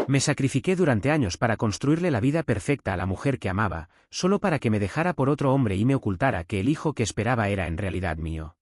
Me sacrifiqué durante años para construirle la vida perfecta a la mujer que amaba, solo para que me dejara por otro hombre y me ocultara que el hijo que esperaba era en realidad mío.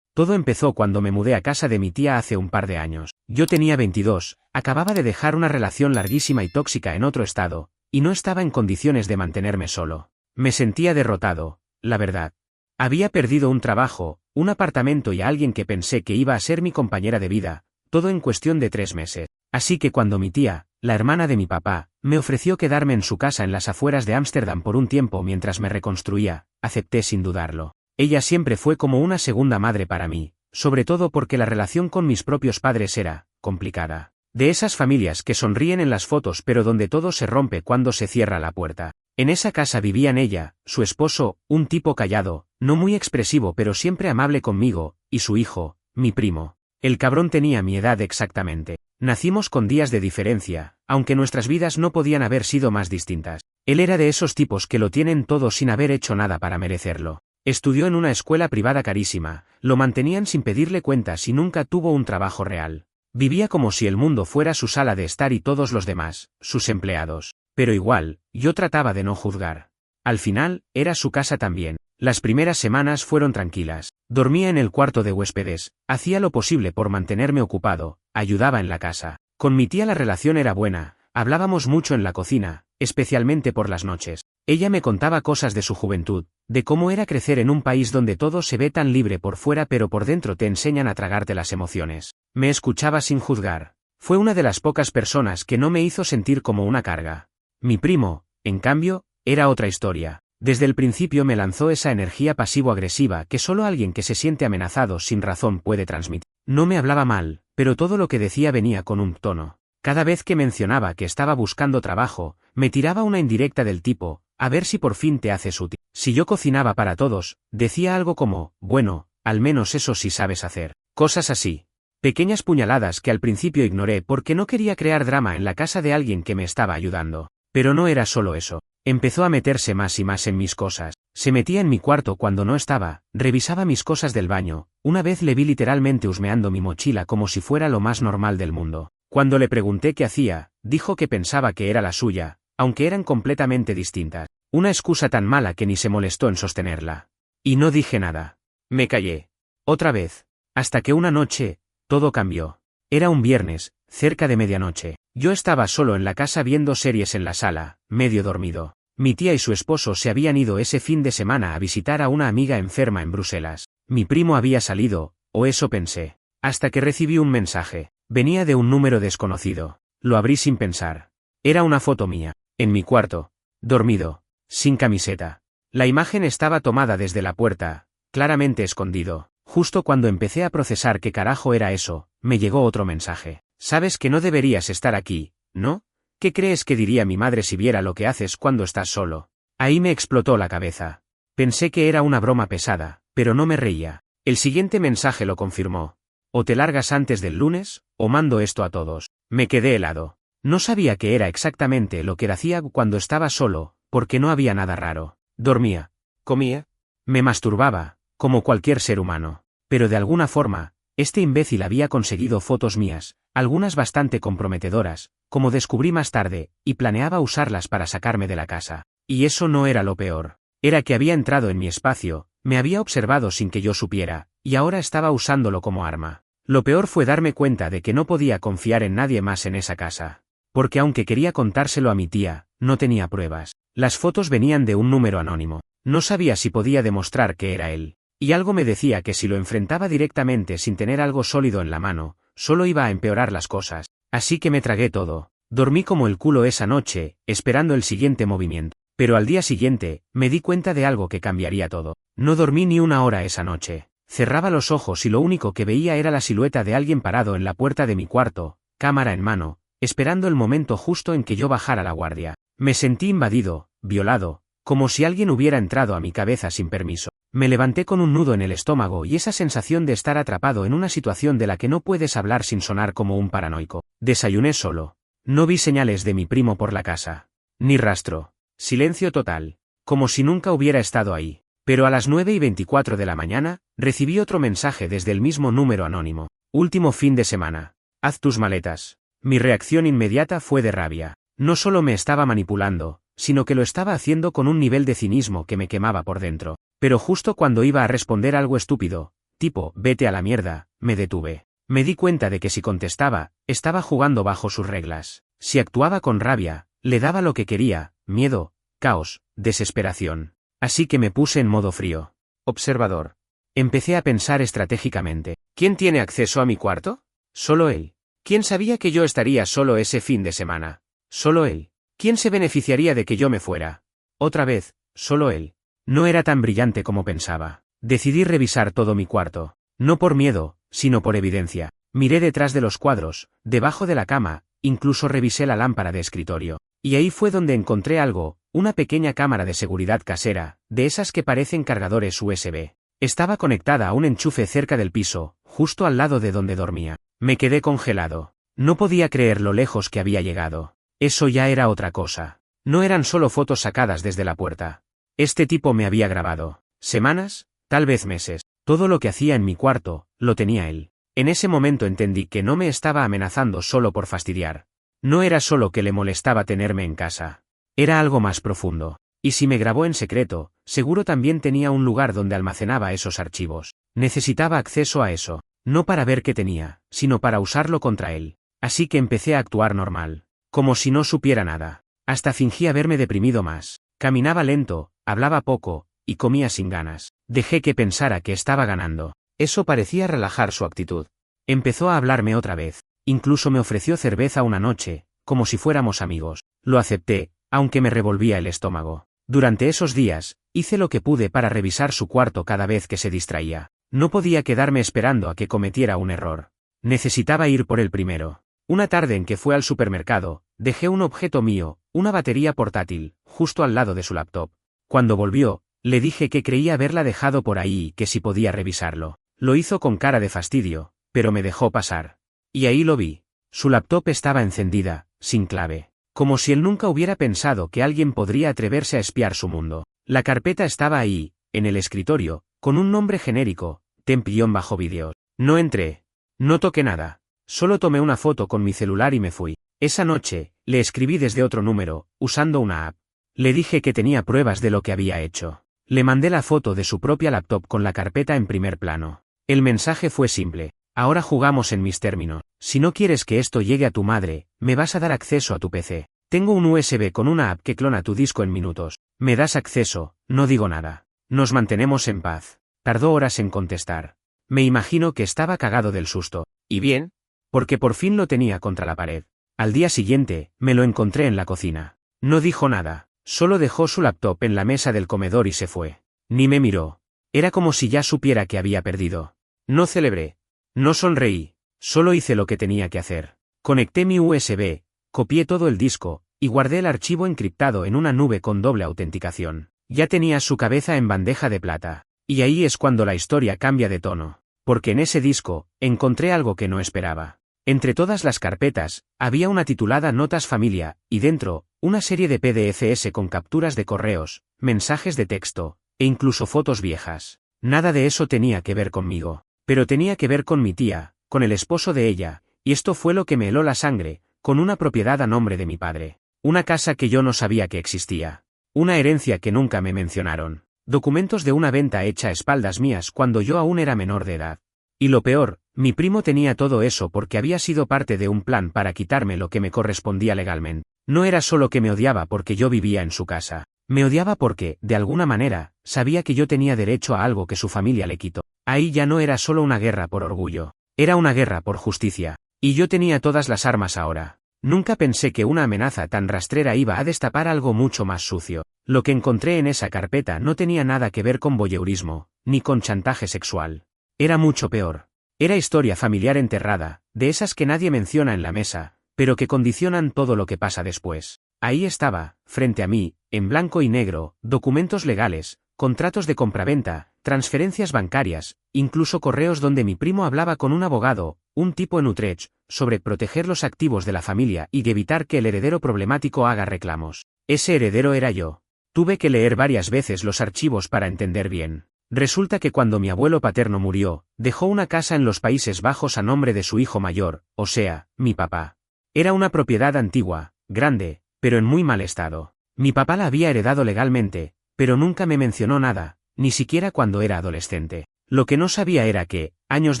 Todo empezó cuando me mudé a casa de mi tía hace un par de años. Yo tenía 22, acababa de dejar una relación larguísima y tóxica en otro estado, y no estaba en condiciones de mantenerme solo. Me sentía derrotado, la verdad. Había perdido un trabajo, un apartamento y a alguien que pensé que iba a ser mi compañera de vida, todo en cuestión de 3 meses. Así que cuando mi tía, la hermana de mi papá, me ofreció quedarme en su casa en las afueras de Ámsterdam por un tiempo mientras me reconstruía, acepté sin dudarlo. Ella siempre fue como una segunda madre para mí, sobre todo porque la relación con mis propios padres era complicada. De esas familias que sonríen en las fotos pero donde todo se rompe cuando se cierra la puerta. En esa casa vivían ella, su esposo, un tipo callado, no muy expresivo pero siempre amable conmigo, y su hijo, mi primo. El cabrón tenía mi edad exactamente. Nacimos con días de diferencia, aunque nuestras vidas no podían haber sido más distintas. Él era de esos tipos que lo tienen todo sin haber hecho nada para merecerlo. Estudió en una escuela privada carísima, lo mantenían sin pedirle cuentas y nunca tuvo un trabajo real. Vivía como si el mundo fuera su sala de estar y todos los demás, sus empleados. Pero igual, yo trataba de no juzgar. Al final, era su casa también. Las primeras semanas fueron tranquilas. Dormía en el cuarto de huéspedes, hacía lo posible por mantenerme ocupado, ayudaba en la casa. Con mi tía la relación era buena, hablábamos mucho en la cocina, especialmente por las noches. Ella me contaba cosas de su juventud, de cómo era crecer en un país donde todo se ve tan libre por fuera pero por dentro te enseñan a tragarte las emociones. Me escuchaba sin juzgar. Fue una de las pocas personas que no me hizo sentir como una carga. Mi primo, en cambio, era otra historia. Desde el principio me lanzó esa energía pasivo-agresiva que solo alguien que se siente amenazado sin razón puede transmitir. No me hablaba mal, pero todo lo que decía venía con un tono. Cada vez que mencionaba que estaba buscando trabajo, me tiraba una indirecta del tipo, a ver si por fin te haces útil. Si yo cocinaba para todos, decía algo como, bueno, al menos eso sí sabes hacer. Cosas así. Pequeñas puñaladas que al principio ignoré porque no quería crear drama en la casa de alguien que me estaba ayudando. Pero no era solo eso. Empezó a meterse más y más en mis cosas. Se metía en mi cuarto cuando no estaba, revisaba mis cosas del baño. Una vez le vi literalmente husmeando mi mochila como si fuera lo más normal del mundo. Cuando le pregunté qué hacía, dijo que pensaba que era la suya, aunque eran completamente distintas. Una excusa tan mala que ni se molestó en sostenerla. Y no dije nada. Me callé. Otra vez. Hasta que una noche, todo cambió. Era un viernes, cerca de medianoche. Yo estaba solo en la casa viendo series en la sala, medio dormido. Mi tía y su esposo se habían ido ese fin de semana a visitar a una amiga enferma en Bruselas. Mi primo había salido, o eso pensé. Hasta que recibí un mensaje. Venía de un número desconocido. Lo abrí sin pensar. Era una foto mía, en mi cuarto, dormido, sin camiseta. La imagen estaba tomada desde la puerta, claramente escondido. Justo cuando empecé a procesar qué carajo era eso, me llegó otro mensaje. Sabes que no deberías estar aquí, ¿no? ¿Qué crees que diría mi madre si viera lo que haces cuando estás solo? Ahí me explotó la cabeza. Pensé que era una broma pesada, pero no me reía. El siguiente mensaje lo confirmó. O te largas antes del lunes, o mando esto a todos. Me quedé helado. No sabía qué era exactamente lo que hacía cuando estaba solo, porque no había nada raro. Dormía. Comía. Me masturbaba, como cualquier ser humano. Pero de alguna forma, este imbécil había conseguido fotos mías, algunas bastante comprometedoras, como descubrí más tarde, y planeaba usarlas para sacarme de la casa. Y eso no era lo peor. Era que había entrado en mi espacio, me había observado sin que yo supiera, y ahora estaba usándolo como arma. Lo peor fue darme cuenta de que no podía confiar en nadie más en esa casa. Porque aunque quería contárselo a mi tía, no tenía pruebas. Las fotos venían de un número anónimo. No sabía si podía demostrar que era él. Y algo me decía que si lo enfrentaba directamente sin tener algo sólido en la mano, solo iba a empeorar las cosas. Así que me tragué todo. Dormí como el culo esa noche, esperando el siguiente movimiento. Pero al día siguiente, me di cuenta de algo que cambiaría todo. No dormí ni una hora esa noche. Cerraba los ojos y lo único que veía era la silueta de alguien parado en la puerta de mi cuarto, cámara en mano, esperando el momento justo en que yo bajara la guardia. Me sentí invadido, violado, como si alguien hubiera entrado a mi cabeza sin permiso. Me levanté con un nudo en el estómago y esa sensación de estar atrapado en una situación de la que no puedes hablar sin sonar como un paranoico. Desayuné solo. No vi señales de mi primo por la casa. Ni rastro. Silencio total. Como si nunca hubiera estado ahí. Pero a las 9:24 de la mañana, recibí otro mensaje desde el mismo número anónimo. Último fin de semana. Haz tus maletas. Mi reacción inmediata fue de rabia. No solo me estaba manipulando, sino que lo estaba haciendo con un nivel de cinismo que me quemaba por dentro. Pero justo cuando iba a responder algo estúpido, tipo, vete a la mierda, me detuve. Me di cuenta de que si contestaba, estaba jugando bajo sus reglas. Si actuaba con rabia, le daba lo que quería, miedo, caos, desesperación. Así que me puse en modo frío. Observador. Empecé a pensar estratégicamente. ¿Quién tiene acceso a mi cuarto? Solo él. ¿Quién sabía que yo estaría solo ese fin de semana? Solo él. ¿Quién se beneficiaría de que yo me fuera? Otra vez, solo él. No era tan brillante como pensaba. Decidí revisar todo mi cuarto. No por miedo, sino por evidencia. Miré detrás de los cuadros, debajo de la cama, incluso revisé la lámpara de escritorio. Y ahí fue donde encontré algo, una pequeña cámara de seguridad casera, de esas que parecen cargadores USB. Estaba conectada a un enchufe cerca del piso, justo al lado de donde dormía. Me quedé congelado. No podía creer lo lejos que había llegado. Eso ya era otra cosa. No eran solo fotos sacadas desde la puerta. Este tipo me había grabado. Semanas, tal vez meses. Todo lo que hacía en mi cuarto, lo tenía él. En ese momento entendí que no me estaba amenazando solo por fastidiar. No era solo que le molestaba tenerme en casa. Era algo más profundo. Y si me grabó en secreto, seguro también tenía un lugar donde almacenaba esos archivos. Necesitaba acceso a eso. No para ver qué tenía, sino para usarlo contra él. Así que empecé a actuar normal. Como si no supiera nada. Hasta fingí haberme deprimido más. Caminaba lento, hablaba poco, y comía sin ganas. Dejé que pensara que estaba ganando. Eso parecía relajar su actitud. Empezó a hablarme otra vez. Incluso me ofreció cerveza una noche, como si fuéramos amigos. Lo acepté, aunque me revolvía el estómago. Durante esos días, hice lo que pude para revisar su cuarto cada vez que se distraía. No podía quedarme esperando a que cometiera un error. Necesitaba ir por el primero. Una tarde en que fue al supermercado, dejé un objeto mío, una batería portátil, justo al lado de su laptop. Cuando volvió, le dije que creía haberla dejado por ahí y que si podía revisarlo. Lo hizo con cara de fastidio, pero me dejó pasar. Y ahí lo vi. Su laptop estaba encendida, sin clave. Como si él nunca hubiera pensado que alguien podría atreverse a espiar su mundo. La carpeta estaba ahí, en el escritorio, con un nombre genérico, temp-vídeos. No entré. No toqué nada. Solo tomé una foto con mi celular y me fui. Esa noche, le escribí desde otro número, usando una app. Le dije que tenía pruebas de lo que había hecho. Le mandé la foto de su propia laptop con la carpeta en primer plano. El mensaje fue simple. Ahora jugamos en mis términos. Si no quieres que esto llegue a tu madre, me vas a dar acceso a tu PC. Tengo un USB con una app que clona tu disco en minutos. Me das acceso, no digo nada. Nos mantenemos en paz. Tardó horas en contestar. Me imagino que estaba cagado del susto. ¿Y bien? Porque por fin lo tenía contra la pared. Al día siguiente, me lo encontré en la cocina. No dijo nada, solo dejó su laptop en la mesa del comedor y se fue. Ni me miró. Era como si ya supiera que había perdido. No celebré. No sonreí. Solo hice lo que tenía que hacer. Conecté mi USB, copié todo el disco, y guardé el archivo encriptado en una nube con doble autenticación. Ya tenía su cabeza en bandeja de plata. Y ahí es cuando la historia cambia de tono. Porque en ese disco, encontré algo que no esperaba. Entre todas las carpetas, había una titulada Notas Familia, y dentro, una serie de PDFs con capturas de correos, mensajes de texto, e incluso fotos viejas. Nada de eso tenía que ver conmigo. Pero tenía que ver con mi tía, con el esposo de ella, y esto fue lo que me heló la sangre, con una propiedad a nombre de mi padre. Una casa que yo no sabía que existía. Una herencia que nunca me mencionaron. Documentos de una venta hecha a espaldas mías cuando yo aún era menor de edad. Y lo peor, mi primo tenía todo eso porque había sido parte de un plan para quitarme lo que me correspondía legalmente. No era solo que me odiaba porque yo vivía en su casa. Me odiaba porque, de alguna manera, sabía que yo tenía derecho a algo que su familia le quitó. Ahí ya no era solo una guerra por orgullo. Era una guerra por justicia. Y yo tenía todas las armas ahora. Nunca pensé que una amenaza tan rastrera iba a destapar algo mucho más sucio. Lo que encontré en esa carpeta no tenía nada que ver con voyeurismo, ni con chantaje sexual. Era mucho peor. Era historia familiar enterrada, de esas que nadie menciona en la mesa, pero que condicionan todo lo que pasa después. Ahí estaba, frente a mí, en blanco y negro, documentos legales, contratos de compraventa, transferencias bancarias, incluso correos donde mi primo hablaba con un abogado, un tipo en Utrecht, sobre proteger los activos de la familia y de evitar que el heredero problemático haga reclamos. Ese heredero era yo. Tuve que leer varias veces los archivos para entender bien. Resulta que cuando mi abuelo paterno murió, dejó una casa en los Países Bajos a nombre de su hijo mayor, o sea, mi papá. Era una propiedad antigua, grande, pero en muy mal estado. Mi papá la había heredado legalmente, pero nunca me mencionó nada, ni siquiera cuando era adolescente. Lo que no sabía era que, años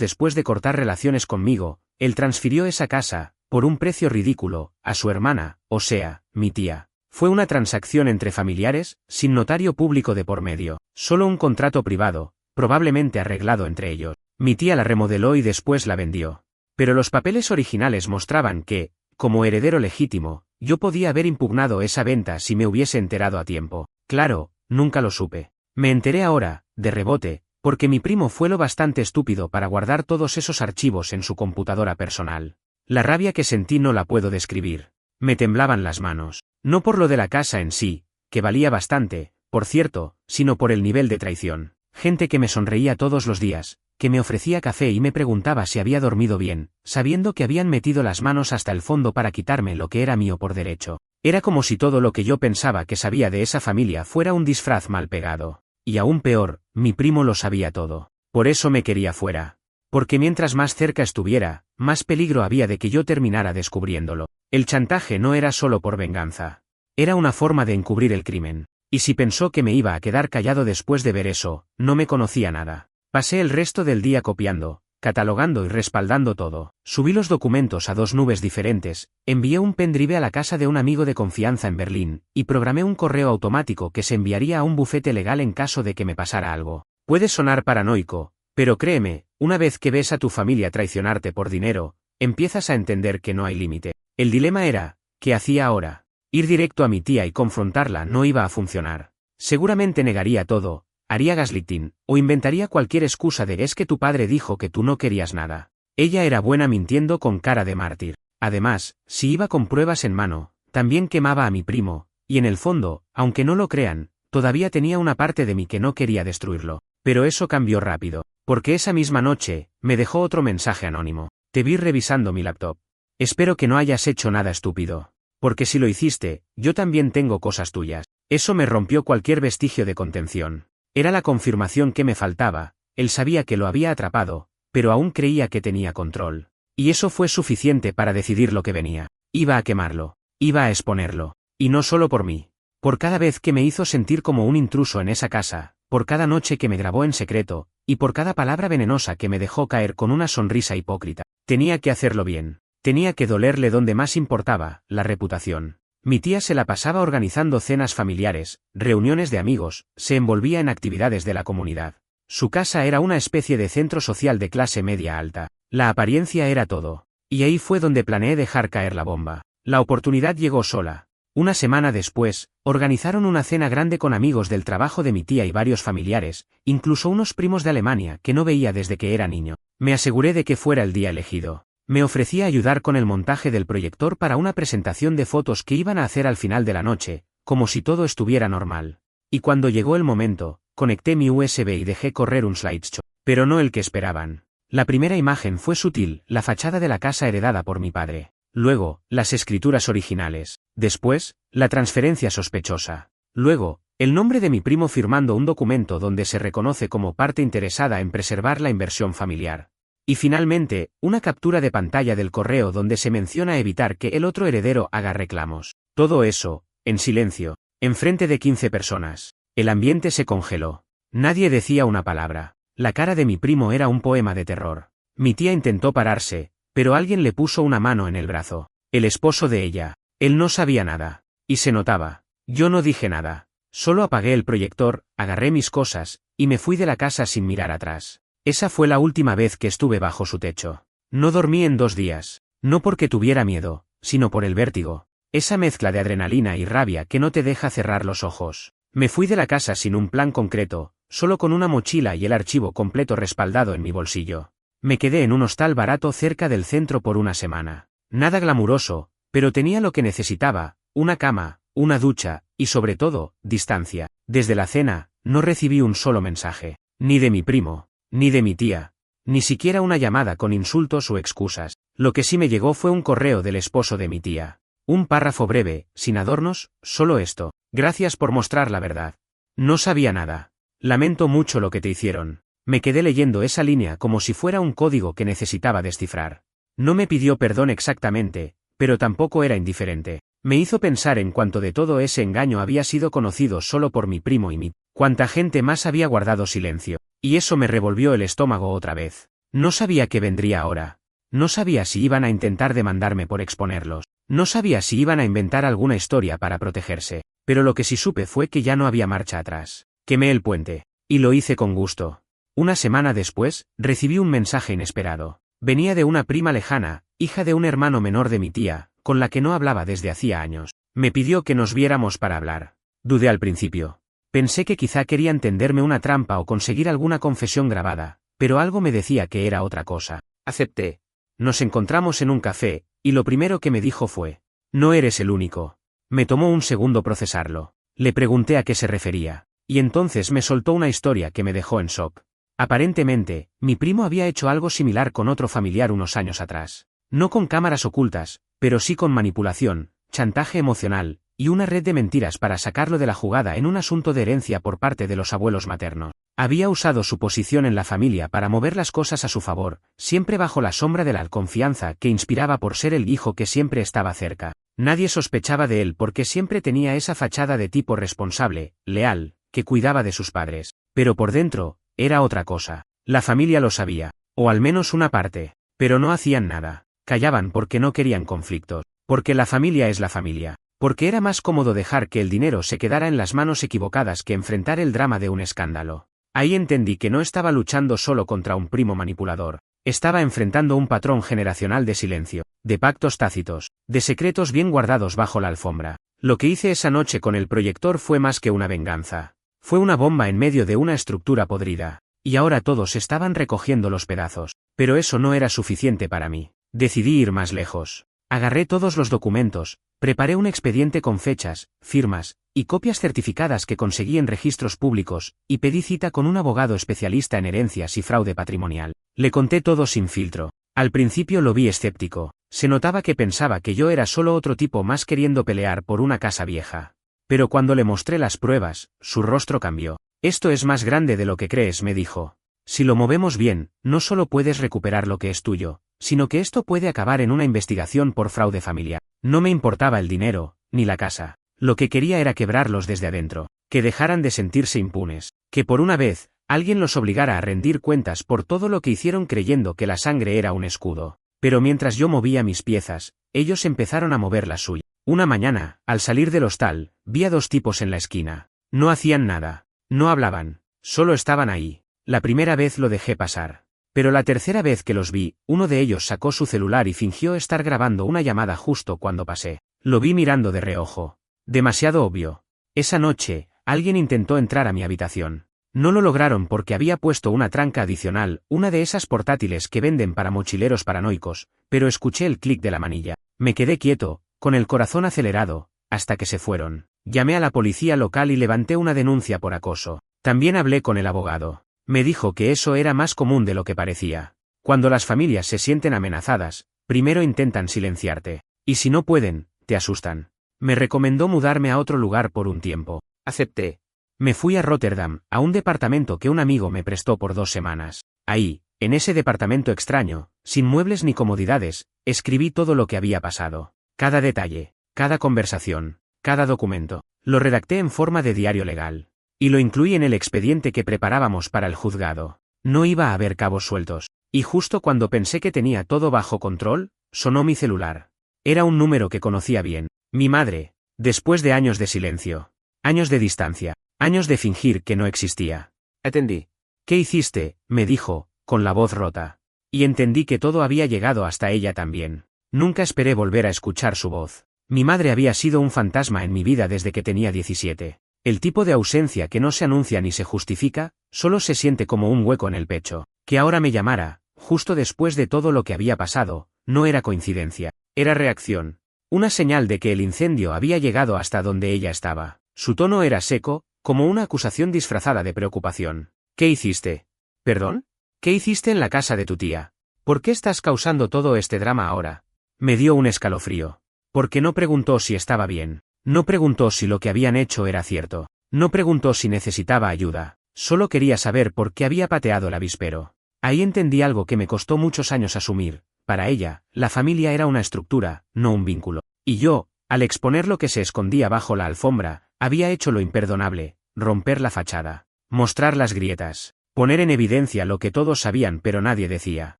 después de cortar relaciones conmigo, él transfirió esa casa, por un precio ridículo, a su hermana, o sea, mi tía. Fue una transacción entre familiares, sin notario público de por medio, solo un contrato privado, probablemente arreglado entre ellos. Mi tía la remodeló y después la vendió. Pero los papeles originales mostraban que, como heredero legítimo, yo podía haber impugnado esa venta si me hubiese enterado a tiempo. Claro, nunca lo supe. Me enteré ahora, de rebote, porque mi primo fue lo bastante estúpido para guardar todos esos archivos en su computadora personal. La rabia que sentí no la puedo describir. Me temblaban las manos. No por lo de la casa en sí, que valía bastante, por cierto, sino por el nivel de traición. Gente que me sonreía todos los días, que me ofrecía café y me preguntaba si había dormido bien, sabiendo que habían metido las manos hasta el fondo para quitarme lo que era mío por derecho. Era como si todo lo que yo pensaba que sabía de esa familia fuera un disfraz mal pegado. Y aún peor, mi primo lo sabía todo. Por eso me quería fuera. Porque mientras más cerca estuviera, más peligro había de que yo terminara descubriéndolo. El chantaje no era solo por venganza. Era una forma de encubrir el crimen. Y si pensó que me iba a quedar callado después de ver eso, no me conocía nada. Pasé el resto del día copiando, catalogando y respaldando todo. Subí los documentos a 2 nubes diferentes, envié un pendrive a la casa de un amigo de confianza en Berlín, y programé un correo automático que se enviaría a un bufete legal en caso de que me pasara algo. Puede sonar paranoico, pero créeme, una vez que ves a tu familia traicionarte por dinero, empiezas a entender que no hay límite. El dilema era, ¿qué hacía ahora? Ir directo a mi tía y confrontarla no iba a funcionar. Seguramente negaría todo, haría gaslighting, o inventaría cualquier excusa de es que tu padre dijo que tú no querías nada. Ella era buena mintiendo con cara de mártir. Además, si iba con pruebas en mano, también quemaba a mi primo, y en el fondo, aunque no lo crean, todavía tenía una parte de mí que no quería destruirlo. Pero eso cambió rápido, porque esa misma noche, me dejó otro mensaje anónimo. Te vi revisando mi laptop. Espero que no hayas hecho nada estúpido. Porque si lo hiciste, yo también tengo cosas tuyas. Eso me rompió cualquier vestigio de contención. Era la confirmación que me faltaba, él sabía que lo había atrapado, pero aún creía que tenía control. Y eso fue suficiente para decidir lo que venía. Iba a quemarlo, iba a exponerlo. Y no solo por mí. Por cada vez que me hizo sentir como un intruso en esa casa, por cada noche que me grabó en secreto, y por cada palabra venenosa que me dejó caer con una sonrisa hipócrita. Tenía que hacerlo bien. Tenía que dolerle donde más importaba, la reputación. Mi tía se la pasaba organizando cenas familiares, reuniones de amigos, se envolvía en actividades de la comunidad. Su casa era una especie de centro social de clase media alta. La apariencia era todo. Y ahí fue donde planeé dejar caer la bomba. La oportunidad llegó sola. Una semana después, organizaron una cena grande con amigos del trabajo de mi tía y varios familiares, incluso unos primos de Alemania que no veía desde que era niño. Me aseguré de que fuera el día elegido. Me ofrecí a ayudar con el montaje del proyector para una presentación de fotos que iban a hacer al final de la noche, como si todo estuviera normal. Y cuando llegó el momento, conecté mi USB y dejé correr un slideshow. Pero no el que esperaban. La primera imagen fue sutil, la fachada de la casa heredada por mi padre. Luego, las escrituras originales. Después, la transferencia sospechosa. Luego, el nombre de mi primo firmando un documento donde se reconoce como parte interesada en preservar la inversión familiar. Y finalmente, una captura de pantalla del correo donde se menciona evitar que el otro heredero haga reclamos. Todo eso, en silencio, enfrente de 15 personas. El ambiente se congeló. Nadie decía una palabra. La cara de mi primo era un poema de terror. Mi tía intentó pararse, pero alguien le puso una mano en el brazo. El esposo de ella. Él no sabía nada. Y se notaba. Yo no dije nada. Solo apagué el proyector, agarré mis cosas, y me fui de la casa sin mirar atrás. Esa fue la última vez que estuve bajo su techo. No dormí en 2 días. No porque tuviera miedo, sino por el vértigo. Esa mezcla de adrenalina y rabia que no te deja cerrar los ojos. Me fui de la casa sin un plan concreto, solo con una mochila y el archivo completo respaldado en mi bolsillo. Me quedé en un hostal barato cerca del centro por una semana. Nada glamuroso, pero tenía lo que necesitaba, una cama, una ducha, y sobre todo, distancia. Desde la cena, no recibí un solo mensaje. Ni de mi primo. Ni de mi tía. Ni siquiera una llamada con insultos o excusas. Lo que sí me llegó fue un correo del esposo de mi tía. Un párrafo breve, sin adornos, solo esto. Gracias por mostrar la verdad. No sabía nada. Lamento mucho lo que te hicieron. Me quedé leyendo esa línea como si fuera un código que necesitaba descifrar. No me pidió perdón exactamente, pero tampoco era indiferente. Me hizo pensar en cuánto de todo ese engaño había sido conocido solo por mi primo y cuánta gente más había guardado silencio. Y eso me revolvió el estómago otra vez. No sabía qué vendría ahora. No sabía si iban a intentar demandarme por exponerlos. No sabía si iban a inventar alguna historia para protegerse. Pero lo que sí supe fue que ya no había marcha atrás. Quemé el puente. Y lo hice con gusto. Una semana después, recibí un mensaje inesperado. Venía de una prima lejana, hija de un hermano menor de mi tía, con la que no hablaba desde hacía años. Me pidió que nos viéramos para hablar. Dudé al principio. Pensé que quizá querían tenderme una trampa o conseguir alguna confesión grabada, pero algo me decía que era otra cosa. Acepté. Nos encontramos en un café, y lo primero que me dijo fue: «No eres el único». Me tomó un segundo procesarlo. Le pregunté a qué se refería, y entonces me soltó una historia que me dejó en shock. Aparentemente, mi primo había hecho algo similar con otro familiar unos años atrás. No con cámaras ocultas, pero sí con manipulación, chantaje emocional, y una red de mentiras para sacarlo de la jugada en un asunto de herencia por parte de los abuelos maternos. Había usado su posición en la familia para mover las cosas a su favor, siempre bajo la sombra de la confianza que inspiraba por ser el hijo que siempre estaba cerca. Nadie sospechaba de él porque siempre tenía esa fachada de tipo responsable, leal, que cuidaba de sus padres. Pero por dentro, era otra cosa. La familia lo sabía, o al menos una parte, pero no hacían nada. Callaban porque no querían conflictos, porque la familia es la familia, porque era más cómodo dejar que el dinero se quedara en las manos equivocadas que enfrentar el drama de un escándalo. Ahí entendí que no estaba luchando solo contra un primo manipulador, estaba enfrentando un patrón generacional de silencio, de pactos tácitos, de secretos bien guardados bajo la alfombra. Lo que hice esa noche con el proyector fue más que una venganza. Fue una bomba en medio de una estructura podrida, y ahora todos estaban recogiendo los pedazos. Pero eso no era suficiente para mí. Decidí ir más lejos. Agarré todos los documentos, preparé un expediente con fechas, firmas, y copias certificadas que conseguí en registros públicos, y pedí cita con un abogado especialista en herencias y fraude patrimonial. Le conté todo sin filtro. Al principio lo vi escéptico. Se notaba que pensaba que yo era solo otro tipo más queriendo pelear por una casa vieja. Pero cuando le mostré las pruebas, su rostro cambió. «Esto es más grande de lo que crees», me dijo. «Si lo movemos bien, no solo puedes recuperar lo que es tuyo, sino que esto puede acabar en una investigación por fraude familiar». No me importaba el dinero, ni la casa. Lo que quería era quebrarlos desde adentro, que dejaran de sentirse impunes, que por una vez, alguien los obligara a rendir cuentas por todo lo que hicieron creyendo que la sangre era un escudo. Pero mientras yo movía mis piezas, ellos empezaron a mover las suyas. Una mañana, al salir del hostal, vi a dos tipos en la esquina. No hacían nada. No hablaban. Solo estaban ahí. La primera vez lo dejé pasar. Pero la tercera vez que los vi, uno de ellos sacó su celular y fingió estar grabando una llamada justo cuando pasé. Lo vi mirando de reojo. Demasiado obvio. Esa noche, alguien intentó entrar a mi habitación. No lo lograron porque había puesto una tranca adicional, una de esas portátiles que venden para mochileros paranoicos, pero escuché el clic de la manilla. Me quedé quieto, con el corazón acelerado, hasta que se fueron. Llamé a la policía local y levanté una denuncia por acoso. También hablé con el abogado. Me dijo que eso era más común de lo que parecía. Cuando las familias se sienten amenazadas, primero intentan silenciarte. Y si no pueden, te asustan. Me recomendó mudarme a otro lugar por un tiempo. Acepté. Me fui a Rotterdam, a un departamento que un amigo me prestó por 2 semanas. Ahí, en ese departamento extraño, sin muebles ni comodidades, escribí todo lo que había pasado. Cada detalle, cada conversación, cada documento. Lo redacté en forma de diario legal. Y lo incluí en el expediente que preparábamos para el juzgado. No iba a haber cabos sueltos. Y justo cuando pensé que tenía todo bajo control, sonó mi celular. Era un número que conocía bien. Mi madre. Después de años de silencio. Años de distancia. Años de fingir que no existía. Atendí. «¿Qué hiciste?», me dijo, con la voz rota. Y entendí que todo había llegado hasta ella también. Nunca esperé volver a escuchar su voz. Mi madre había sido un fantasma en mi vida desde que tenía 17. El tipo de ausencia que no se anuncia ni se justifica, solo se siente como un hueco en el pecho. Que ahora me llamara, justo después de todo lo que había pasado, no era coincidencia. Era reacción. Una señal de que el incendio había llegado hasta donde ella estaba. Su tono era seco, como una acusación disfrazada de preocupación. «¿Qué hiciste?» «¿Perdón? ¿Qué hiciste en la casa de tu tía? ¿Por qué estás causando todo este drama ahora?» Me dio un escalofrío. Porque no preguntó si estaba bien. No preguntó si lo que habían hecho era cierto. No preguntó si necesitaba ayuda. Solo quería saber por qué había pateado el avispero. Ahí entendí algo que me costó muchos años asumir. para ella, la familia era una estructura, no un vínculo. Y yo, al exponer lo que se escondía bajo la alfombra, había hecho lo imperdonable, romper la fachada, mostrar las grietas, poner en evidencia lo que todos sabían pero nadie decía.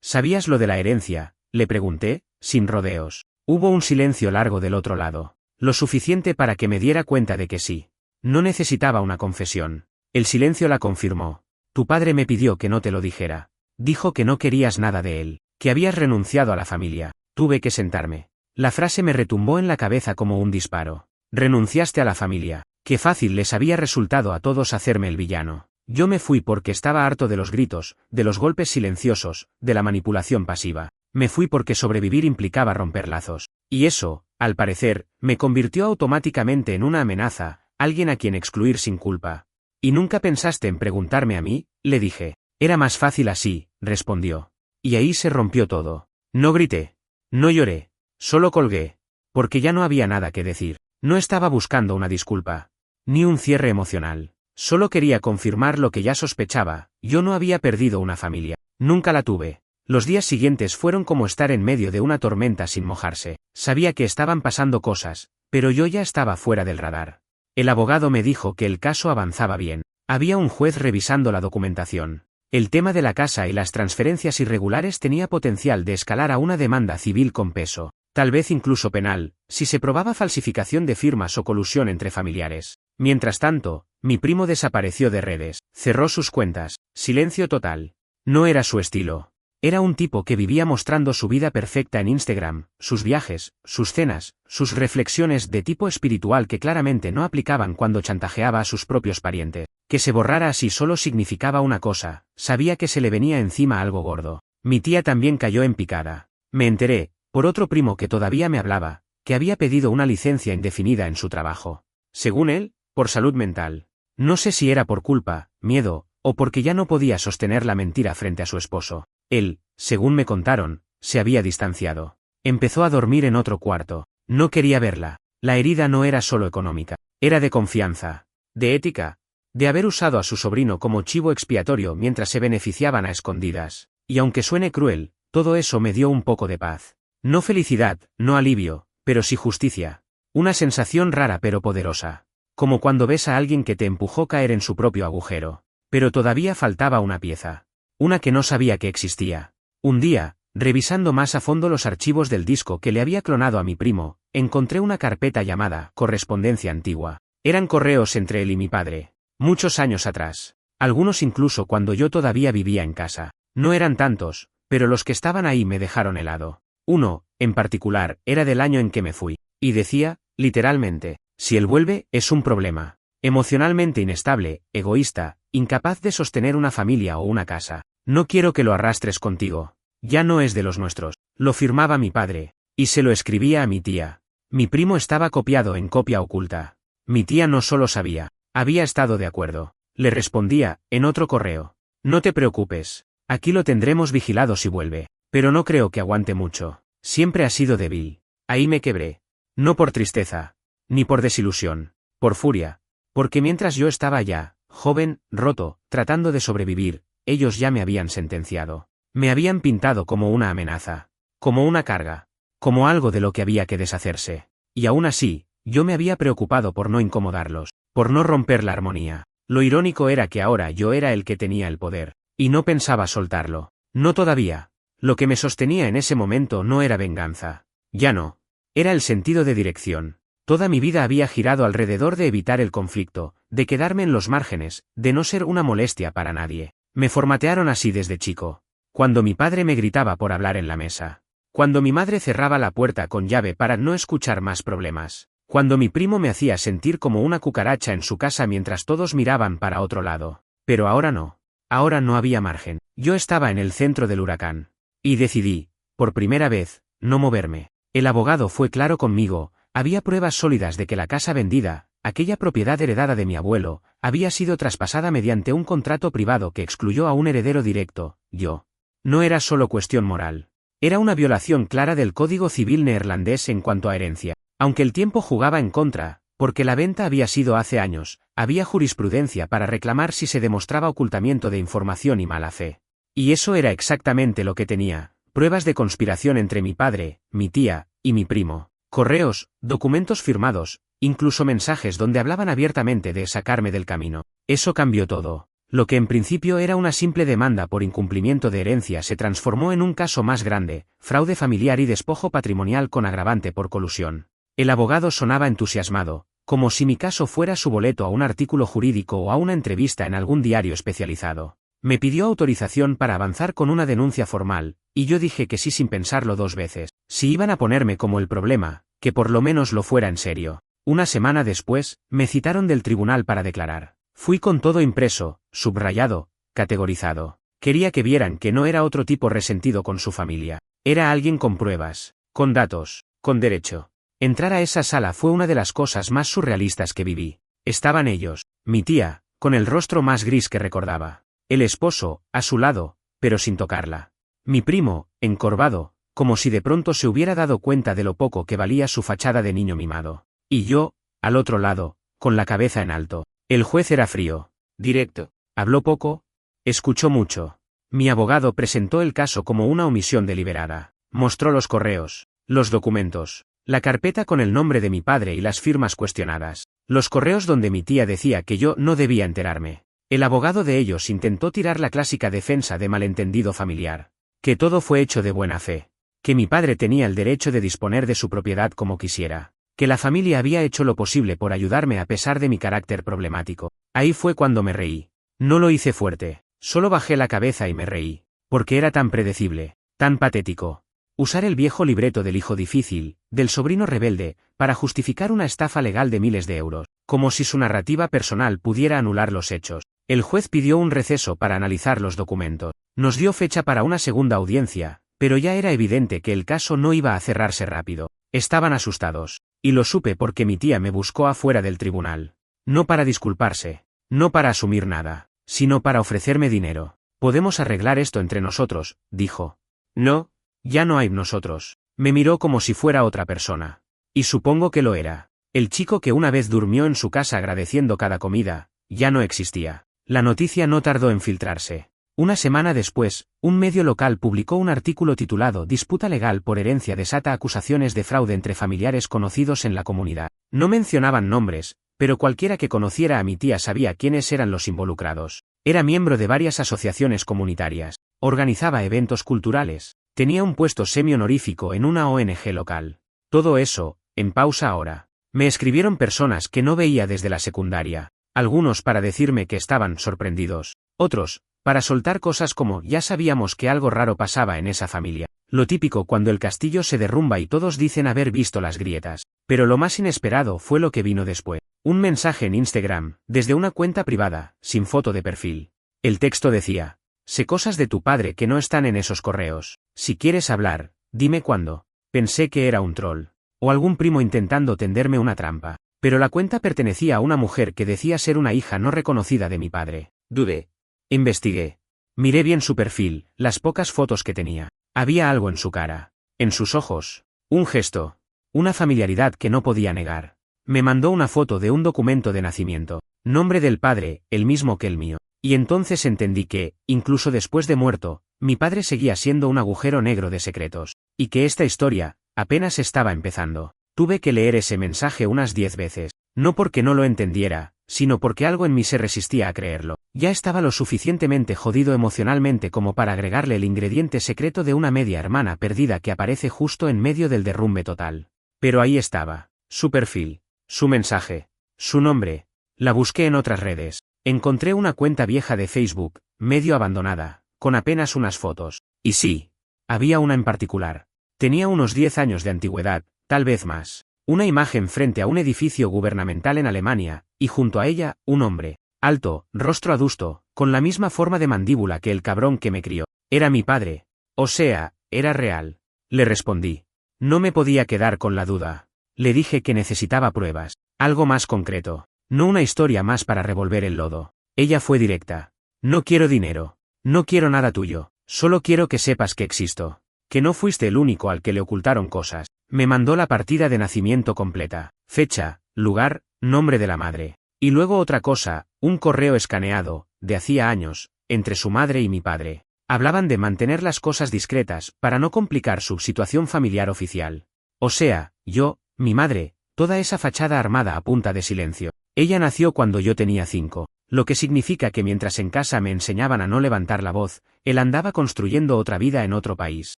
¿Sabías lo de la herencia?, le pregunté, sin rodeos. Hubo un silencio largo del otro lado, lo suficiente para que me diera cuenta de que sí. No necesitaba una confesión. El silencio la confirmó. Tu padre me pidió que no te lo dijera. Dijo que no querías nada de él, que habías renunciado a la familia. Tuve que sentarme. La frase me retumbó en la cabeza como un disparo. Renunciaste a la familia. Qué fácil les había resultado a todos hacerme el villano. Yo me fui porque estaba harto de los gritos, de los golpes silenciosos, de la manipulación pasiva. Me fui porque sobrevivir implicaba romper lazos. Y eso, al parecer, me convirtió automáticamente en una amenaza, alguien a quien excluir sin culpa. ¿Y nunca pensaste en preguntarme a mí?, le dije. Era más fácil así, respondió. Y ahí se rompió todo. No grité. No lloré. Solo colgué. Porque ya no había nada que decir. No estaba buscando una disculpa. Ni un cierre emocional. Solo quería confirmar lo que ya sospechaba. Yo no había perdido una familia. Nunca la tuve. Los días siguientes fueron como estar en medio de una tormenta sin mojarse. Sabía que estaban pasando cosas, pero yo ya estaba fuera del radar. El abogado me dijo que el caso avanzaba bien. Había un juez revisando la documentación. El tema de la casa y las transferencias irregulares tenía potencial de escalar a una demanda civil con peso, tal vez incluso penal, si se probaba falsificación de firmas o colusión entre familiares. Mientras tanto, mi primo desapareció de redes, cerró sus cuentas, silencio total. No era su estilo. Era un tipo que vivía mostrando su vida perfecta en Instagram, sus viajes, sus cenas, sus reflexiones de tipo espiritual que claramente no aplicaban cuando chantajeaba a sus propios parientes. Que se borrara así solo significaba una cosa, sabía que se le venía encima algo gordo. Mi tía también cayó en picada. Me enteré, por otro primo que todavía me hablaba, que había pedido una licencia indefinida en su trabajo. Según él, por salud mental. No sé si era por culpa, miedo, o porque ya no podía sostener la mentira frente a su esposo. Él, según me contaron, se había distanciado. Empezó a dormir en otro cuarto. No quería verla. La herida no era solo económica. Era de confianza. De ética. De haber usado a su sobrino como chivo expiatorio mientras se beneficiaban a escondidas. Y aunque suene cruel, todo eso me dio un poco de paz. No felicidad, no alivio, pero sí justicia. Una sensación rara pero poderosa. Como cuando ves a alguien que te empujó caer en su propio agujero. Pero todavía faltaba una pieza. Una que no sabía que existía. Un día, revisando más a fondo los archivos del disco que le había clonado a mi primo, encontré una carpeta llamada Correspondencia Antigua. Eran correos entre él y mi padre. Muchos años atrás. Algunos incluso cuando yo todavía vivía en casa. No eran tantos, pero los que estaban ahí me dejaron helado. Uno, en particular, era del año en que me fui. Y decía, literalmente, si él vuelve, es un problema. Emocionalmente inestable, egoísta, incapaz de sostener una familia o una casa. No quiero que lo arrastres contigo. Ya no es de los nuestros. Lo firmaba mi padre. Y se lo escribía a mi tía. Mi primo estaba copiado en copia oculta. Mi tía no solo sabía, había estado de acuerdo. Le respondía, en otro correo. No te preocupes. Aquí lo tendremos vigilado si vuelve. Pero no creo que aguante mucho. Siempre ha sido débil. Ahí me quebré. No por tristeza. Ni por desilusión. Por furia. Porque mientras yo estaba allá, joven, roto, tratando de sobrevivir, ellos ya me habían sentenciado. Me habían pintado como una amenaza. Como una carga. Como algo de lo que había que deshacerse. Y aún así, yo me había preocupado por no incomodarlos. Por no romper la armonía. Lo irónico era que ahora yo era el que tenía el poder. Y no pensaba soltarlo. No todavía. Lo que me sostenía en ese momento no era venganza. Ya no. Era el sentido de dirección. Toda mi vida había girado alrededor de evitar el conflicto, de quedarme en los márgenes, de no ser una molestia para nadie. Me formatearon así desde chico. Cuando mi padre me gritaba por hablar en la mesa. Cuando mi madre cerraba la puerta con llave para no escuchar más problemas. Cuando mi primo me hacía sentir como una cucaracha en su casa mientras todos miraban para otro lado. Pero ahora no. Ahora no había margen. Yo estaba en el centro del huracán. Y decidí, por primera vez, no moverme. El abogado fue claro conmigo. Había pruebas sólidas de que la casa vendida, aquella propiedad heredada de mi abuelo, había sido traspasada mediante un contrato privado que excluyó a un heredero directo, yo. No era solo cuestión moral. Era una violación clara del Código Civil neerlandés en cuanto a herencia. Aunque el tiempo jugaba en contra, porque la venta había sido hace años, había jurisprudencia para reclamar si se demostraba ocultamiento de información y mala fe. Y eso era exactamente lo que tenía, pruebas de conspiración entre mi padre, mi tía, y mi primo, correos, documentos firmados, incluso mensajes donde hablaban abiertamente de sacarme del camino. Eso cambió todo. Lo que en principio era una simple demanda por incumplimiento de herencia se transformó en un caso más grande, fraude familiar y despojo patrimonial con agravante por colusión. El abogado sonaba entusiasmado, como si mi caso fuera su boleto a un artículo jurídico o a una entrevista en algún diario especializado. Me pidió autorización para avanzar con una denuncia formal, y yo dije que sí sin pensarlo 2 veces. Si iban a ponerme como el problema, que por lo menos lo fuera en serio. Una semana después, me citaron del tribunal para declarar. Fui con todo impreso, subrayado, categorizado. Quería que vieran que no era otro tipo resentido con su familia. Era alguien con pruebas, con datos, con derecho. Entrar a esa sala fue una de las cosas más surrealistas que viví. Estaban ellos, mi tía, con el rostro más gris que recordaba. El esposo, a su lado, pero sin tocarla. Mi primo, encorvado, como si de pronto se hubiera dado cuenta de lo poco que valía su fachada de niño mimado. Y yo, al otro lado, con la cabeza en alto. El juez era frío, directo, habló poco, escuchó mucho. Mi abogado presentó el caso como una omisión deliberada. Mostró los correos, los documentos, la carpeta con el nombre de mi padre y las firmas cuestionadas, los correos donde mi tía decía que yo no debía enterarme. El abogado de ellos intentó tirar la clásica defensa de malentendido familiar, que todo fue hecho de buena fe, que mi padre tenía el derecho de disponer de su propiedad como quisiera, que la familia había hecho lo posible por ayudarme a pesar de mi carácter problemático. Ahí fue cuando me reí. No lo hice fuerte, solo bajé la cabeza y me reí, porque era tan predecible, tan patético. Usar el viejo libreto del hijo difícil, del sobrino rebelde, para justificar una estafa legal de miles de euros, como si su narrativa personal pudiera anular los hechos. El juez pidió un receso para analizar los documentos. Nos dio fecha para una segunda audiencia, pero ya era evidente que el caso no iba a cerrarse rápido. Estaban asustados. Y lo supe porque mi tía me buscó afuera del tribunal. No para disculparse, no para asumir nada, sino para ofrecerme dinero. Podemos arreglar esto entre nosotros, dijo. No, ya no hay nosotros. Me miró como si fuera otra persona. Y supongo que lo era. El chico que una vez durmió en su casa agradeciendo cada comida, ya no existía. La noticia no tardó en filtrarse. Una semana después, un medio local publicó un artículo titulado Disputa legal por herencia desata acusaciones de fraude entre familiares conocidos en la comunidad. No mencionaban nombres, pero cualquiera que conociera a mi tía sabía quiénes eran los involucrados. Era miembro de varias asociaciones comunitarias, organizaba eventos culturales, tenía un puesto semi-honorífico en una ONG local. Todo eso, en pausa ahora. Me escribieron personas que no veía desde la secundaria, algunos para decirme que estaban sorprendidos, otros, para soltar cosas como ya sabíamos que algo raro pasaba en esa familia. Lo típico cuando el castillo se derrumba y todos dicen haber visto las grietas. Pero lo más inesperado fue lo que vino después. Un mensaje en Instagram, desde una cuenta privada, sin foto de perfil. El texto decía: sé cosas de tu padre que no están en esos correos. Si quieres hablar, dime cuándo. Pensé que era un troll. O algún primo intentando tenderme una trampa. Pero la cuenta pertenecía a una mujer que decía ser una hija no reconocida de mi padre. Dudé. Investigué. Miré bien su perfil, las pocas fotos que tenía. Había algo en su cara, en sus ojos, un gesto, una familiaridad que no podía negar. Me mandó una foto de un documento de nacimiento, nombre del padre, el mismo que el mío. Y entonces entendí que, incluso después de muerto, mi padre seguía siendo un agujero negro de secretos, y que esta historia, apenas estaba empezando. Tuve que leer ese mensaje unas 10 veces, no porque no lo entendiera, sino porque algo en mí se resistía a creerlo. Ya estaba lo suficientemente jodido emocionalmente como para agregarle el ingrediente secreto de una media hermana perdida que aparece justo en medio del derrumbe total. Pero ahí estaba, su perfil, su mensaje, su nombre. La busqué en otras redes. Encontré una cuenta vieja de Facebook, medio abandonada, con apenas unas fotos. Y sí, había una en particular. Tenía unos 10 años de antigüedad, tal vez más. Una imagen frente a un edificio gubernamental en Alemania, y junto a ella, un hombre, alto, rostro adusto, con la misma forma de mandíbula que el cabrón que me crió. Era mi padre. O sea, era real. Le respondí. No me podía quedar con la duda. Le dije que necesitaba pruebas, algo más concreto, no una historia más para revolver el lodo. Ella fue directa. No quiero dinero. No quiero nada tuyo. Solo quiero que sepas que existo. Que no fuiste el único al que le ocultaron cosas. Me mandó la partida de nacimiento completa, fecha, lugar, nombre de la madre. Y luego otra cosa, un correo escaneado, de hacía años, entre su madre y mi padre. Hablaban de mantener las cosas discretas para no complicar su situación familiar oficial. O sea, yo, mi madre, toda esa fachada armada a punta de silencio. Ella nació cuando yo tenía 5, lo que significa que mientras en casa me enseñaban a no levantar la voz, él andaba construyendo otra vida en otro país,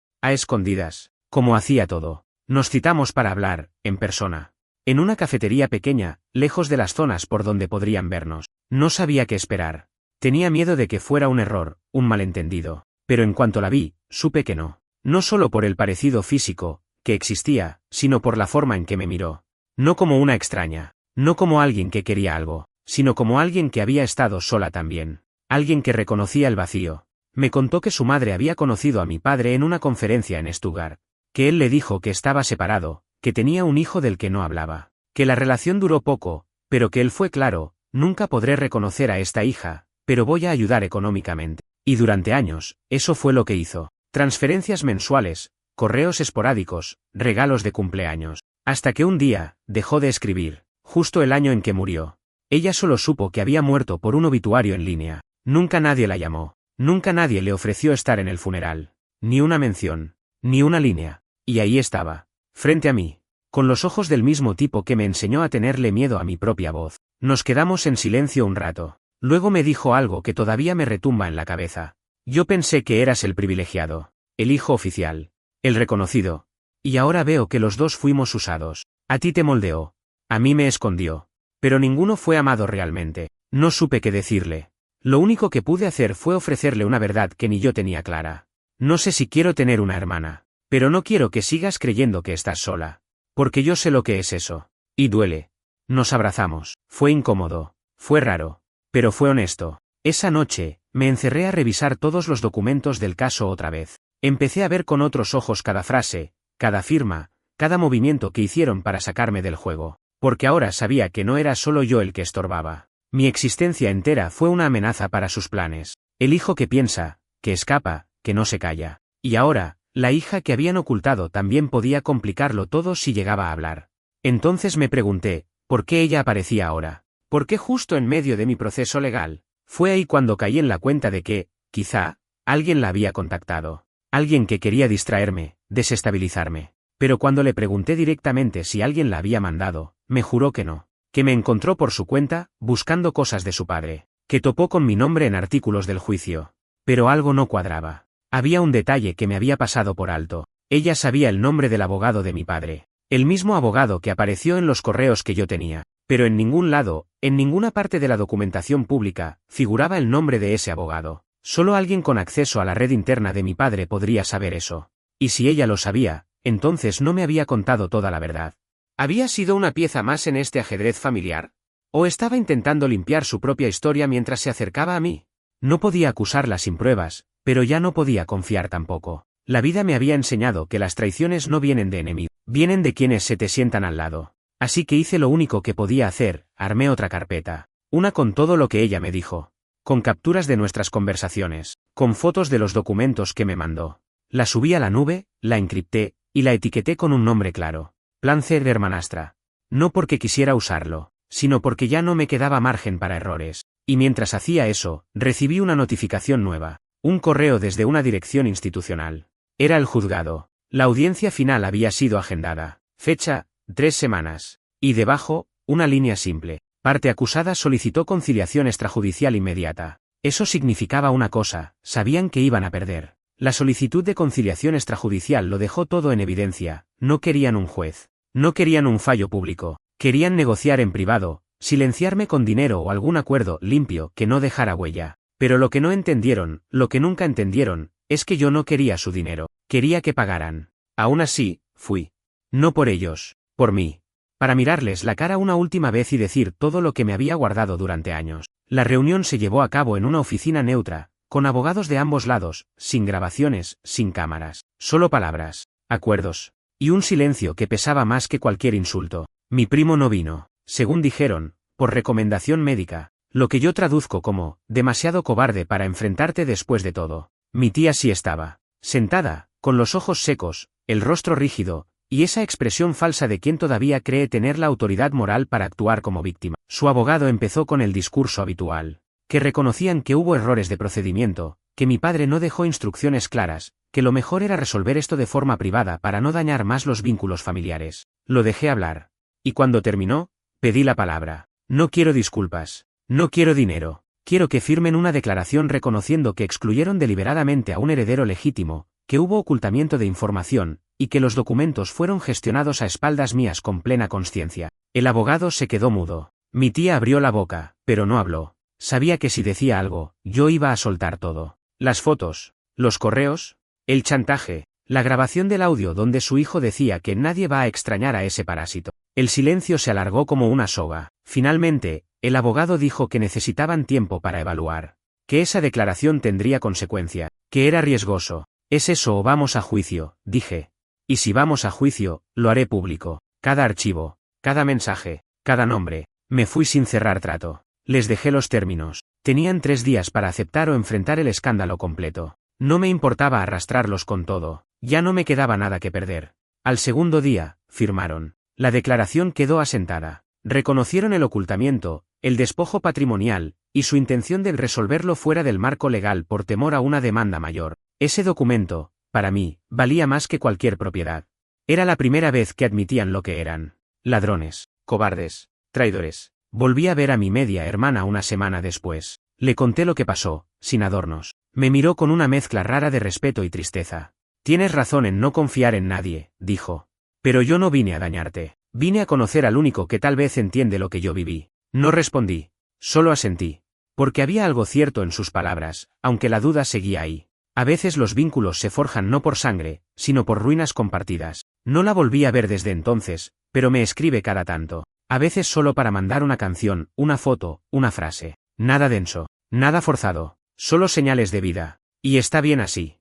a escondidas, como hacía todo. Nos citamos para hablar, en persona. En una cafetería pequeña, lejos de las zonas por donde podrían vernos. No sabía qué esperar. Tenía miedo de que fuera un error, un malentendido. Pero en cuanto la vi, supe que no. No solo por el parecido físico, que existía, sino por la forma en que me miró. No como una extraña. No como alguien que quería algo, sino como alguien que había estado sola también. Alguien que reconocía el vacío. Me contó que su madre había conocido a mi padre en una conferencia en Stuttgart. Que él le dijo que estaba separado, que tenía un hijo del que no hablaba. Que la relación duró poco, pero que él fue claro: nunca podré reconocer a esta hija, pero voy a ayudar económicamente. Y durante años, eso fue lo que hizo. Transferencias mensuales, correos esporádicos, regalos de cumpleaños. Hasta que un día, dejó de escribir, justo el año en que murió. Ella solo supo que había muerto por un obituario en línea. Nunca nadie la llamó. Nunca nadie le ofreció estar en el funeral. Ni una mención. Ni una línea. Y ahí estaba, frente a mí, con los ojos del mismo tipo que me enseñó a tenerle miedo a mi propia voz. Nos quedamos en silencio un rato. Luego me dijo algo que todavía me retumba en la cabeza. Yo pensé que eras el privilegiado, el hijo oficial, el reconocido. Y ahora veo que los dos fuimos usados. A ti te moldeó. A mí me escondió. Pero ninguno fue amado realmente. No supe qué decirle. Lo único que pude hacer fue ofrecerle una verdad que ni yo tenía clara. No sé si quiero tener una hermana. Pero no quiero que sigas creyendo que estás sola. Porque yo sé lo que es eso. Y duele. Nos abrazamos. Fue incómodo. Fue raro. Pero fue honesto. Esa noche, me encerré a revisar todos los documentos del caso otra vez. Empecé a ver con otros ojos cada frase, cada firma, cada movimiento que hicieron para sacarme del juego. Porque ahora sabía que no era solo yo el que estorbaba. Mi existencia entera fue una amenaza para sus planes. El hijo que piensa, que escapa, que no se calla. Y ahora, la hija que habían ocultado también podía complicarlo todo si llegaba a hablar. Entonces me pregunté, ¿por qué ella aparecía ahora? ¿Por qué justo en medio de mi proceso legal? Fue ahí cuando caí en la cuenta de que, quizá, alguien la había contactado. Alguien que quería distraerme, desestabilizarme. Pero cuando le pregunté directamente si alguien la había mandado, me juró que no. Que me encontró por su cuenta, buscando cosas de su padre. Que topó con mi nombre en artículos del juicio. Pero algo no cuadraba. Había un detalle que me había pasado por alto. Ella sabía el nombre del abogado de mi padre. El mismo abogado que apareció en los correos que yo tenía. Pero en ningún lado, en ninguna parte de la documentación pública, figuraba el nombre de ese abogado. Solo alguien con acceso a la red interna de mi padre podría saber eso. Y si ella lo sabía, entonces no me había contado toda la verdad. ¿Había sido una pieza más en este ajedrez familiar? ¿O estaba intentando limpiar su propia historia mientras se acercaba a mí? No podía acusarla sin pruebas, pero ya no podía confiar tampoco. La vida me había enseñado que las traiciones no vienen de enemigos, vienen de quienes se te sientan al lado. Así que hice lo único que podía hacer, armé otra carpeta. Una con todo lo que ella me dijo. Con capturas de nuestras conversaciones, con fotos de los documentos que me mandó. La subí a la nube, la encripté, y la etiqueté con un nombre claro. Plan C de hermanastra. No porque quisiera usarlo, sino porque ya no me quedaba margen para errores. Y mientras hacía eso, recibí una notificación nueva. Un correo desde una dirección institucional. Era el juzgado. La audiencia final había sido agendada. Fecha, 3 semanas. Y debajo, una línea simple. Parte acusada solicitó conciliación extrajudicial inmediata. Eso significaba una cosa: sabían que iban a perder. La solicitud de conciliación extrajudicial lo dejó todo en evidencia. No querían un juez. No querían un fallo público. Querían negociar en privado, silenciarme con dinero o algún acuerdo limpio que no dejara huella. Pero lo que no entendieron, lo que nunca entendieron, es que yo no quería su dinero. Quería que pagaran. Aún así, fui. No por ellos, por mí. Para mirarles la cara una última vez y decir todo lo que me había guardado durante años. La reunión se llevó a cabo en una oficina neutra, con abogados de ambos lados, sin grabaciones, sin cámaras, solo palabras, acuerdos, y un silencio que pesaba más que cualquier insulto. Mi primo no vino, según dijeron, por recomendación médica, lo que yo traduzco como, demasiado cobarde para enfrentarte después de todo. Mi tía sí estaba, sentada, con los ojos secos, el rostro rígido, y esa expresión falsa de quien todavía cree tener la autoridad moral para actuar como víctima. Su abogado empezó con el discurso habitual, que reconocían que hubo errores de procedimiento, que mi padre no dejó instrucciones claras, que lo mejor era resolver esto de forma privada para no dañar más los vínculos familiares. Lo dejé hablar. Y cuando terminó, pedí la palabra. No quiero disculpas. No quiero dinero. Quiero que firmen una declaración reconociendo que excluyeron deliberadamente a un heredero legítimo, que hubo ocultamiento de información, y que los documentos fueron gestionados a espaldas mías con plena conciencia. El abogado se quedó mudo. Mi tía abrió la boca, pero no habló. Sabía que si decía algo, yo iba a soltar todo. Las fotos, los correos, el chantaje, la grabación del audio donde su hijo decía que nadie va a extrañar a ese parásito. El silencio se alargó como una soga. Finalmente, el abogado dijo que necesitaban tiempo para evaluar. Que esa declaración tendría consecuencia. Que era riesgoso. ¿Es eso o vamos a juicio?, dije. Y si vamos a juicio, lo haré público. Cada archivo, cada mensaje, cada nombre. Me fui sin cerrar trato. Les dejé los términos. Tenían 3 días para aceptar o enfrentar el escándalo completo. No me importaba arrastrarlos con todo. Ya no me quedaba nada que perder. Al segundo día, firmaron. La declaración quedó asentada. Reconocieron el ocultamiento, el despojo patrimonial, y su intención de resolverlo fuera del marco legal por temor a una demanda mayor. Ese documento, para mí, valía más que cualquier propiedad. Era la primera vez que admitían lo que eran. Ladrones, cobardes, traidores. Volví a ver a mi media hermana una semana después. Le conté lo que pasó, sin adornos. Me miró con una mezcla rara de respeto y tristeza. Tienes razón en no confiar en nadie, dijo. Pero yo no vine a dañarte. Vine a conocer al único que tal vez entiende lo que yo viví. No respondí. Solo asentí. Porque había algo cierto en sus palabras, aunque la duda seguía ahí. A veces los vínculos se forjan no por sangre, sino por ruinas compartidas. No la volví a ver desde entonces, pero me escribe cada tanto. A veces solo para mandar una canción, una foto, una frase. Nada denso, nada forzado, solo señales de vida. Y está bien así.